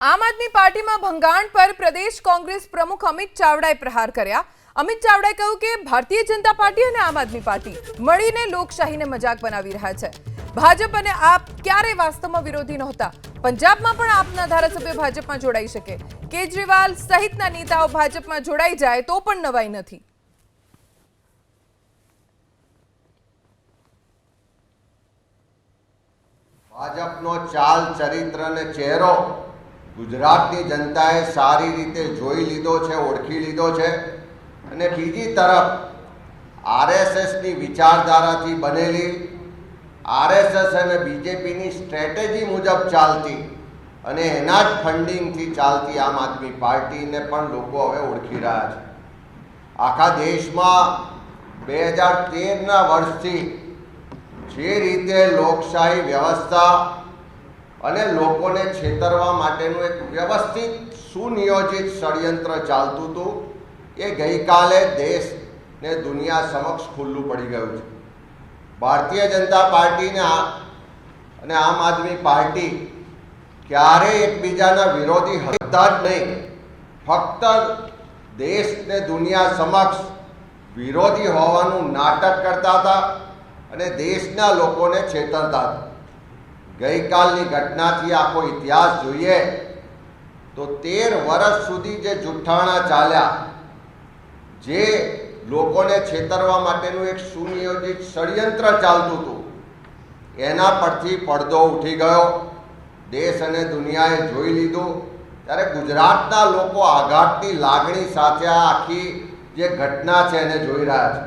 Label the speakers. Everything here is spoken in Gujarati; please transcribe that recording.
Speaker 1: આમ આદમી પાર્ટીમાં ભંગાણ પર પ્રદેશ કોંગ્રેસ પ્રમુખ અમિત ચાવડાએ પ્રહાર કર્યા। અમિત ચાવડાએ કહ્યું કે ભારતીય જનતા પાર્ટી અને આમ આદમી પાર્ટી મળીને લોકશાહીને મજાક બનાવી રહ્યા છે। ભાજપ અને આપ ક્યારે વાસ્તવમાં વિરોધી નહોતા। પંજાબમાં પણ આપના ધારાસભ્ય ભાજપમાં જોડાઈ શકે। કેજરીવાલ સહિતના નેતાઓ ભાજપમાં જોડાઈ જાય તો પણ નવાઈ નથી।
Speaker 2: ભાજપનો ચાલ ચરિત્ર અને ચહેરો ગુજરાતની જનતાએ સારી રીતે જોઈ લીધો છે, ઓળખી લીધો છે। અને બીજી તરફ આરએસએસની વિચારધારાથી બનેલી, આરએસએસ અને બીજેપીની સ્ટ્રેટેજી મુજબ ચાલતી અને એના જ ફંડિંગથી ચાલતી આમ આદમી પાર્ટીને પણ લોકો હવે ઓળખી રહ્યા છે। આખા દેશમાં 2013ના વર્ષથી જે રીતે લોકશાહી વ્યવસ્થા અને લોકોને છેતરવા માટેનું એક વ્યવસ્થિત સુનિયોજિત ષડયંત્ર ચાલતું હતું, એ ગઈકાલે દેશ ને દુનિયા સમક્ષ ખુલ્લું પડી ગયું છે। ભારતીય જનતા પાર્ટીને અને આમ આદમી પાર્ટી ક્યારેય એકબીજાના વિરોધી હતા જ નહીં, ફક્ત દેશ ને દુનિયા સમક્ષ વિરોધી હોવાનું નાટક કરતા હતા અને દેશના લોકોને છેતરતા હતા। ગઈકાલની ઘટનાથી આખો ઇતિહાસ જોઈએ તો 13 વર્ષ સુધી જે જુઠ્ઠાણા ચાલ્યા, જે લોકોને છેતરવા માટેનું એક સુનિયોજિત ષડયંત્ર ચાલતું હતું, એના પરથી પડદો ઉઠી ગયો। દેશ અને દુનિયાએ જોઈ લીધું। ત્યારે ગુજરાતના લોકો આઘાતની લાગણી સાથે આ આખી જે ઘટના છે એને જોઈ રહ્યા છે।